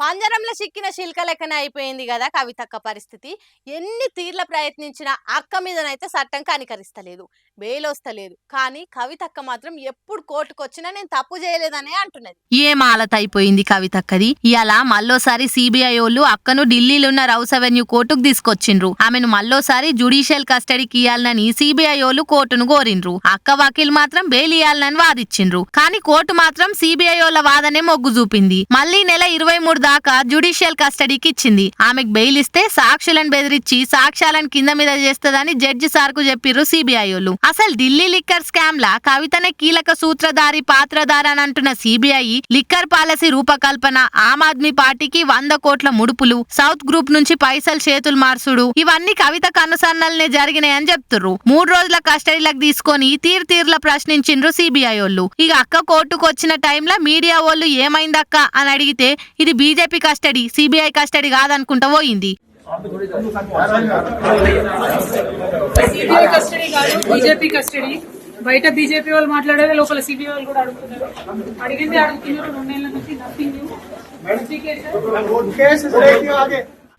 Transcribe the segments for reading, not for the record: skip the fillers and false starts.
పంజరంలో చిక్కిన శిల్క లెక్కనే అయిపోయింది కదా కవితక్క పరిస్థితి. ఎన్ని తీర్ల ప్రయత్నించినా అక్క మీదనైతే చట్టం కనికరిస్తలేదు, బెయిల్ వస్తలేదు. కానీ కవితక్క మాత్రం ఎప్పుడు కోర్టుకొచ్చినా నేను తప్పు చేయలేదనే అంటున్నది. ఏం ఆలత అయిపోయింది కవితక్కది. ఇలా మళ్ళోసారి సిబిఐ వాళ్ళు అక్కను ఢిల్లీలో ఉన్న రౌస్ అవెన్యూ కోర్టుకు తీసుకొచ్చిండ్రు. ఆమెను మళ్ళోసారి జ్యుడిషియల్ కస్టడీకి ఇయ్యాలని సిబిఐ వాళ్ళు కోర్టును కోరిండ్రు. అక్క వకీల్ మాత్రం బెయిల్ ఇయ్యాలని వాదిచ్చిండ్రు. కానీ కోర్టు మాత్రం సిబిఐ వాళ్ళ వాదనే మొగ్గు చూపింది. మళ్ళీ నెల 23 దాకా జ్యుడిషియల్ కస్టడీకి ఇచ్చింది. ఆమెకు బెయిల్ ఇస్తే సాక్షులను బెదిరించి సాక్ష్యాలను కింద మీద చేస్తదని జడ్జి సార్ కు చెప్పిర్రు సిబిఐ వాళ్ళు. అసలు ఢిల్లీ లిక్కర్ స్కామ్ లా కవితనే కీలక సూత్రధారి పాత్రధారి అని అంటున్న సిబిఐ లిక్కర్ పాలసీ రూపకల్పన, ఆమ్ ఆద్మీ పార్టీకి 100 కోట్ల ముడుపులు, సౌత్ గ్రూప్ నుంచి పైసలు చేతులు మార్చుడు ఇవన్నీ కవిత కనుసన్నలనే జరిగినాయని చెప్తుర్రు. 3 రోజుల కస్టడీలకు తీసుకొని తీర్ల ప్రశ్నించిండ్రు సిబిఐ వాళ్ళు. ఇక అక్క కోర్టుకు వచ్చిన టైంలో మీడియా వాళ్ళు ఏమైందక్క అని అడిగితే ఇది బీజేపీ కస్టడీ, సిబిఐ కస్టడీ కాదనుకుంటా పోయింది. సిబిఐ కస్టడీ కాదు, బీజేపీ కస్టడీ. బయట బీజేపీ వాళ్ళు మాట్లాడేది, లోపల సిబిఐ వాళ్ళు కూడా అడుగుతున్నారు. అడిగింది అడుగుతున్నారు. 2 నెలల నుంచి నథింగ్ న్యూ.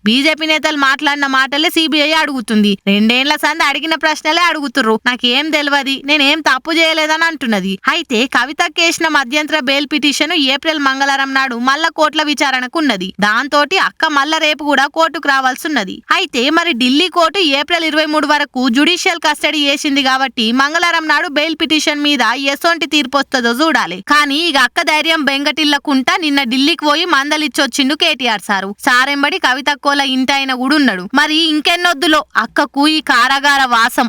బీజేపీ నేతలు మాట్లాడిన మాటలే సిబిఐ అడుగుతుంది. 2 ఏళ్ల సంది అడిగిన ప్రశ్నలే అడుగుతుర్రు. నాకేం తెలియదు, నేనేం తప్పు చేయలేదని అంటున్నది. అయితే కవిత కేసిన మధ్యంతర బెయిల్ పిటిషన్ ఏప్రిల్ మంగళవారం నాడు మళ్ళా కోర్టుల విచారణకున్నది. దాంతో అక్క మళ్ళా రేపు కూడా కోర్టుకు రావాల్సిన్నది. అయితే మరి ఢిల్లీ కోర్టు ఏప్రిల్ 23 వరకు జ్యుడిషియల్ కస్టడీ చేసింది కాబట్టి మంగళవారం నాడు బెయిల్ పిటిషన్ మీద ఎసొంటి తీర్పు వస్తుందో చూడాలి. కానీ ఇక అక్క ధైర్యం బెంగటిల్లకుంటా నిన్న ఢిల్లీకి పోయి మందలిచ్చొచ్చిండు కేటీఆర్ సారు. సారెంబడి కవిత ఇంటి ఆయన కూడా ఉన్నాడు. మరి ఇంకెన్నొద్దులో అక్కకు ఈ కారాగార వాసం.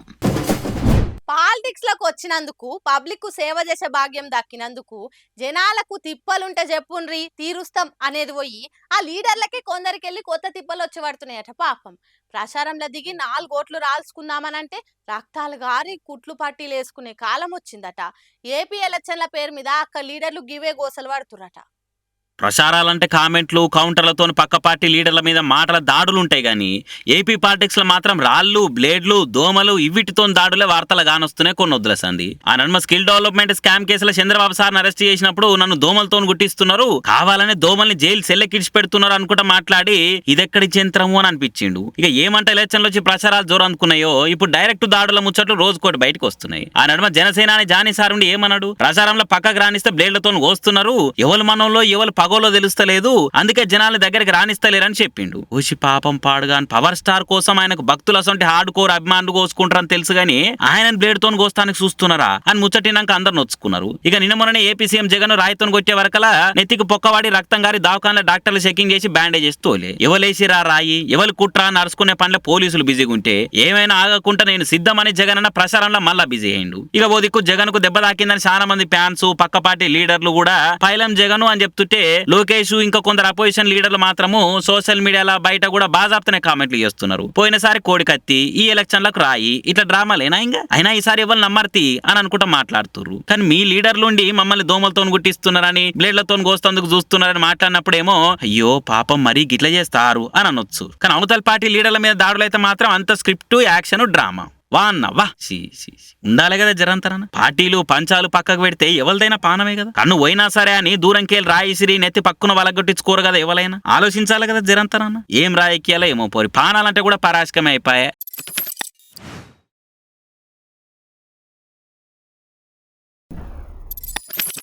పాలిటిక్స్ లకు వచ్చినందుకు, పబ్లిక్ కు సేవ చేసే భాగ్యం దక్కినందుకు జనాలకు తిప్పలుంటే చెప్పుండ్రి తీరుస్తాం అనేది పోయి ఆ లీడర్లకి కొందరికెళ్ళి కొత్త తిప్పలు వచ్చి పడుతున్నాయట. పాపం ప్రచారంలో దిగి 4 ఓట్లు రాల్చుకుందామనంటే రక్తాలు గారి కుట్లు పట్టీలు వేసుకునే కాలం వచ్చిందట. ఏపీ ఎలక్షన్ల పేరు మీద అక్క లీడర్లు గివే గోసలు పడుతురట. ప్రచారాలంటే కామెంట్లు, కౌంటర్లతో పక్క పార్టీ లీడర్ల మీద మాటల దాడులు ఉంటాయి కానీ ఏపీ పాలిటిక్స్ లో మాత్రం రాళ్లు, బ్లేడ్లు, దోమలు ఇవిటితో దాడులే వార్తలు కానొస్తున్నాయి కొన్ని వదిలేసింది. ఆ నన్మ స్కిల్ డెవలప్మెంట్ స్కామ్ కేసులో చంద్రబాబు సార్ని అరెస్ట్ చేసినప్పుడు నన్ను దోమలతో గుట్టిస్తున్నారు, కావాలనే దోమల్ని జైలు సెల్లెక్కిడిచి పెడుతున్నారు అనుకుంటా మాట్లాడి ఇదెక్కడి చంత్రము అని అనిపించిండు. ఇక ఏమంటే ఎలక్షన్ లో వచ్చి ప్రచారాలు జోరు అందుకున్నాయో ఇప్పుడు డైరెక్ట్ దాడుల ముచ్చట్లు రోజుకోటి బయటకు వస్తున్నాయి. ఆ నడుమ జనసేనాని జానీ సార్ ఉండి ఏమన్నాడు, ప్రచారంలో పక్కకు రానిస్తే బ్లేడ్లతో కోస్తున్నారు, ఎవరు మనంలో ఎవరు పగోలో తెలుస్తలేదు, అందుకే జనాల దగ్గరికి రాణిస్తలేరని చెప్పిండు. ఊసి పాపం పాడుగాని పవర్ స్టార్ కోసం ఆయనకు భక్తులు అసంటి హార్డ్ కోర్ అభిమానులు కోసుకుంటారని తెలుసు గానీ ఆయన బ్లేడ్ తో కోస్తానికి చూస్తున్నారా అని ముచ్చటినాక అందరు నొచ్చుకున్నారు. ఇక నిన్న మొన్న ఏపీ సీఎం జగన్ రాయితో కొట్టే వరకలా నెత్తికి పొక్కవాడి రక్తం గారి దవాఖానలో డాక్టర్లు చెకింగ్ చేసి బ్యాండేజ్ తోలే. ఎవలేసిరా రాయి, ఎవరు కుట్రా నడుచుకునే పనిలో పోలీసులు బిజీగా ఉంటే ఏమైనా ఆగకుండా నేను సిద్ధమని జగన్ అన్న ప్రచారంలో మళ్ళా బిజీ అయ్యిండు. ఇక ఓ దిక్కు జగన్ కు దెబ్బ తాకిందని చాలా మంది ఫ్యాన్స్, పక్క పార్టీ లీడర్లు కూడా పైలం జగన్ అని చెప్తుంటే లోకేష్ ఇంకా కొందరు అపోజిషన్ లీడర్లు మాత్రము సోషల్ మీడియాలో బయట కూడా బాజాప్తనే కామెంట్లు చేస్తున్నారు. పోయినసారి కోడి కత్తి, ఈ ఎలక్షన్లకు రాయి, ఇట్లా డ్రామాలేనా ఇంకా అయినా ఈసారి ఎవరు నమ్మర్తి అని అనుకుంటా మాట్లాడుతున్నారు. కానీ మీ లీడర్లుండి మమ్మల్ని దోమలతో గుట్టిస్తున్నారని, బ్లేడ్లతో కోస్తందుకు చూస్తున్నారని మాట్లాడినప్పుడేమో అయ్యో పాపం మరీ గిట్ల చేస్తారు అని అనొచ్చు. కానీ అవతల పార్టీ లీడర్ల మీద దాడులైతే మాత్రం అంత స్క్రిప్ట్, యాక్షన్, డ్రామా వా ఉండాలి కదా జరంతరన్న. పార్టీలు పంచాలు పక్కకు పెడితే ఎవరిదైనా పానమే కదా. కన్ను పోయినా సరే అని దూరంకెళ్ళి రాయిసిరి నెత్తి పక్కున వలగొట్టించుకోరు కదా ఎవరైనా. ఆలోచించాలి కదా జరంతరన్న. ఏం రాయక్యాలో ఏమో పోరి పానాలంటే కూడా పరాశకమే అయిపోయా.